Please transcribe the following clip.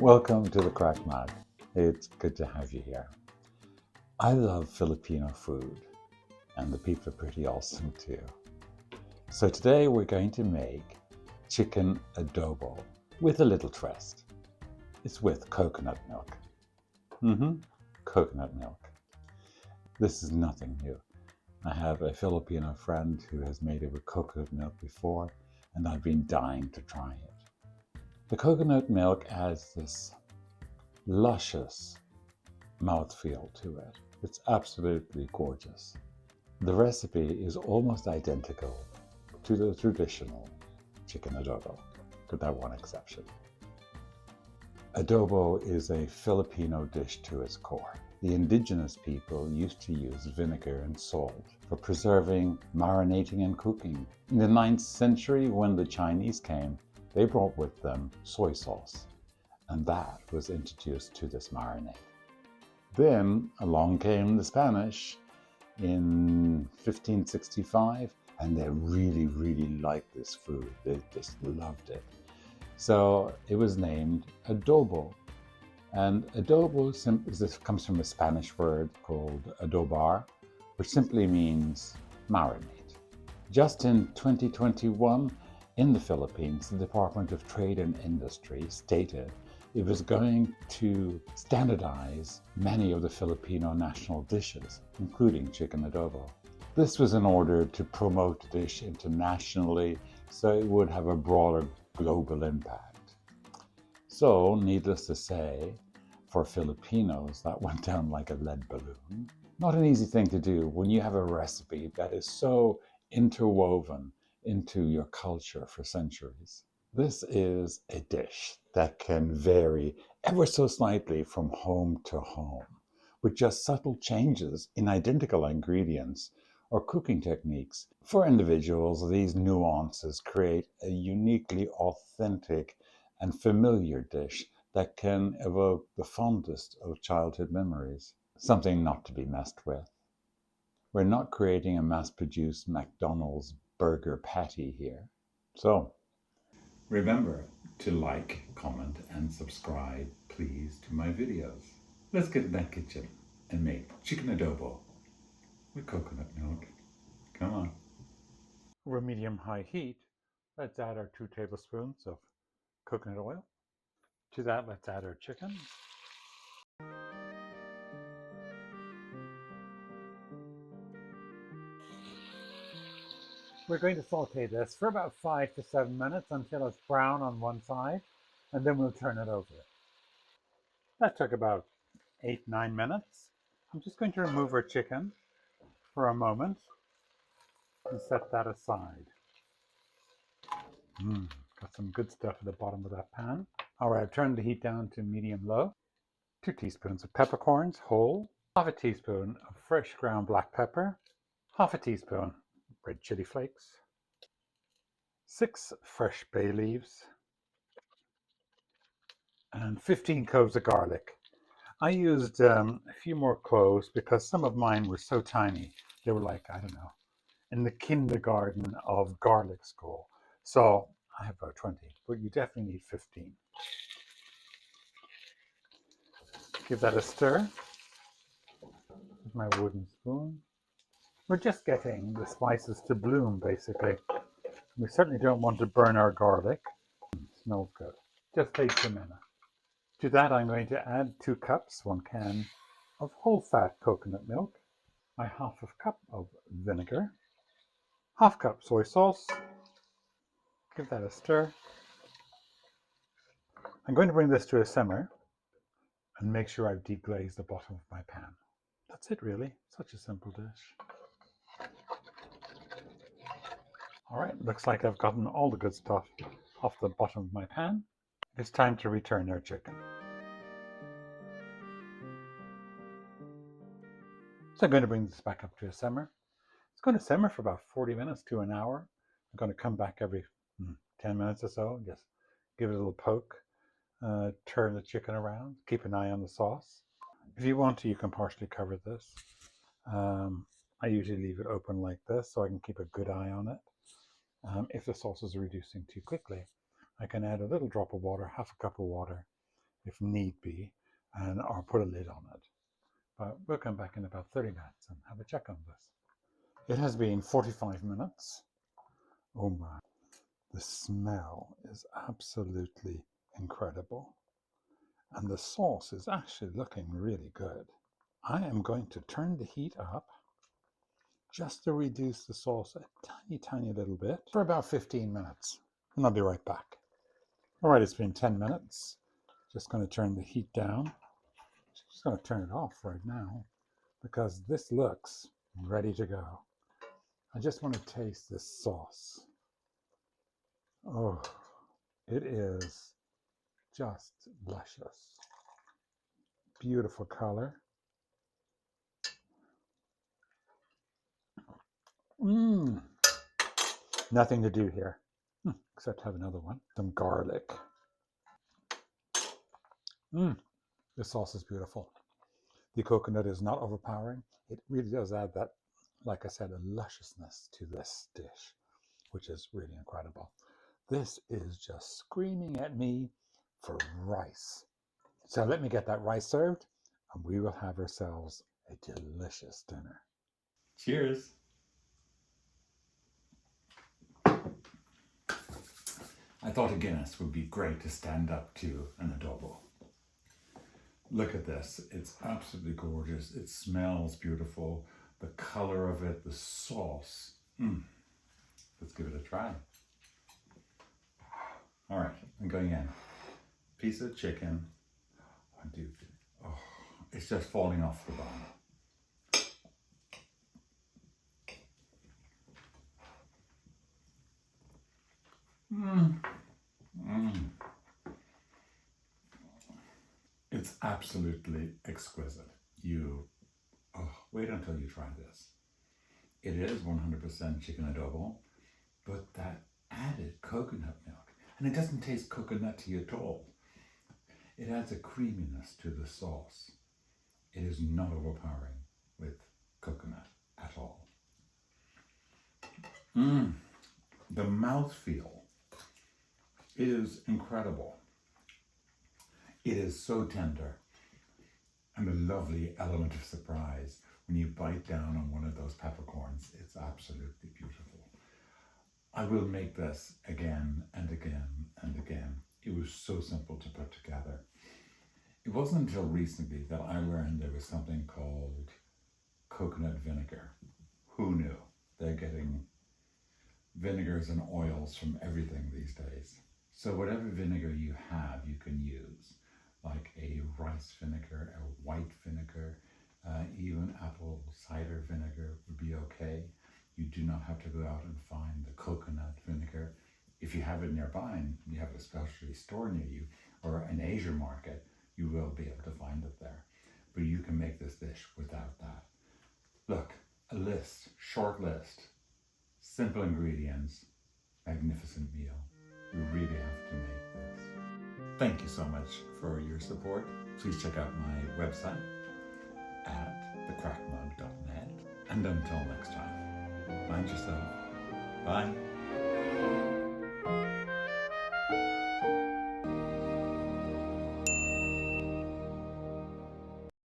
Welcome to the Crack Mag. It's good to have you here. I love Filipino food, and the people are pretty awesome too. So today we're going to make chicken adobo with a little twist. It's with coconut milk. Coconut milk. This is nothing new. I have a Filipino friend who has made it with coconut milk before, and I've been dying to try it. The coconut milk adds this luscious mouthfeel to it. It's absolutely gorgeous. The recipe is almost identical to the traditional chicken adobo, with that one exception. Adobo is a Filipino dish to its core. The indigenous people used to use vinegar and salt for preserving, marinating, and cooking. In the 9th century, when the Chinese came, they brought with them soy sauce, and that was introduced to this marinade. Then along came the Spanish in 1565, and they really liked this food. They just loved it. So it was named adobo. And adobo comes from a Spanish word called adobar, which simply means marinade. Just in 2021, in the Philippines, the Department of Trade and Industry stated it was going to standardize many of the Filipino national dishes, including chicken adobo. This was in order to promote the dish internationally so it would have a broader global impact. So, needless to say, for Filipinos, that went down like a lead balloon. Not an easy thing to do when you have a recipe that is so interwoven into your culture for centuries. This is a dish that can vary ever so slightly from home to home, with just subtle changes in identical ingredients or cooking techniques. For individuals, these nuances create a uniquely authentic and familiar dish that can evoke the fondest of childhood memories. Something not to be messed with. We're not creating a mass-produced McDonald's burger patty here. So, remember to like, comment, and subscribe, please, to my videos. Let's get in that kitchen and make chicken adobo with coconut milk. Come on. Over medium-high heat, let's add our 2 tablespoons of coconut oil. To that, let's add our chicken. We're going to saute this for about 5 to 7 minutes until it's brown on one side, and then we'll turn it over. That took about 8-9 minutes. I'm just going to remove our chicken for a moment and set that aside. Got some good stuff at the bottom of that pan. All right, I've turned the heat down to medium-low. 2 teaspoons of peppercorns, whole. Half a teaspoon of fresh ground black pepper. Half a teaspoon red chili flakes. 6 fresh bay leaves. And 15 cloves of garlic. I used a few more cloves because some of mine were so tiny. They were like, I don't know, in the kindergarten of garlic school. So I have about 20, but you definitely need 15. Give that a stir with my wooden spoon. We're just getting the spices to bloom, basically. We certainly don't want to burn our garlic. It smells good. Just takes a minute. To that, I'm going to add 2 cups, 1 can of whole fat coconut milk, my half a cup of vinegar, half cup soy sauce. Give that a stir. I'm going to bring this to a simmer and make sure I've deglazed the bottom of my pan. That's it, really. Such a simple dish. All right, looks like I've gotten all the good stuff off the bottom of my pan. It's time to return our chicken. So I'm going to bring this back up to a simmer. It's going to simmer for about 40 minutes to an hour. I'm going to come back every 10 minutes or so, just give it a little poke, turn the chicken around, keep an eye on the sauce. If you want to, you can partially cover this. I usually leave it open like this so I can keep a good eye on it. If the sauce is reducing too quickly, I can add a little drop of water, half a cup of water, if need be, and or put a lid on it. But we'll come back in about 30 minutes and have a check on this. It has been 45 minutes. Oh my, the smell is absolutely incredible. And the sauce is actually looking really good. I am going to turn the heat up just to reduce the sauce a tiny little bit for about 15 minutes. And I'll be right back. All right, it's been 10 minutes. Just going to turn the heat down. Just going to turn it off right now because this looks ready to go. I just want to taste this sauce. Oh, it is just luscious. Beautiful color. Nothing to do here, except have another one. Some garlic. This sauce is beautiful. The coconut is not overpowering. It really does add that, like I said, a lusciousness to this dish, which is really incredible. This is just screaming at me for rice. So let me get that rice served, and we will have ourselves a delicious dinner. Cheers. I thought a Guinness would be great to stand up to an adobo. Look at this. It's absolutely gorgeous. It smells beautiful. The color of it, the sauce. Let's give it a try. All right, I'm going in. Piece of chicken. Oh, it's just falling off the bone. It's absolutely exquisite. Wait until you try this. It is 100% chicken adobo, but that added coconut milk, and it doesn't taste coconutty at all. It adds a creaminess to the sauce. It is not overpowering with coconut at all. The mouthfeel is incredible. It is so tender, and a lovely element of surprise when you bite down on one of those peppercorns. It's absolutely beautiful. I will make this again and again and again. It was so simple to put together. It wasn't until recently that I learned there was something called coconut vinegar. Who knew? They're getting vinegars and oils from everything these days. So whatever vinegar you have, you can use, like a rice vinegar, a white vinegar, even apple cider vinegar would be okay. You do not have to go out and find the coconut vinegar. If you have it nearby and you have a specialty store near you or an Asian market, you will be able to find it there. But you can make this dish without that. Look, a list, short list, simple ingredients, magnificent meal. We really have to make this. Thank you so much for your support. Please check out my website at thecrackmug.net. And until next time, mind yourself. Bye.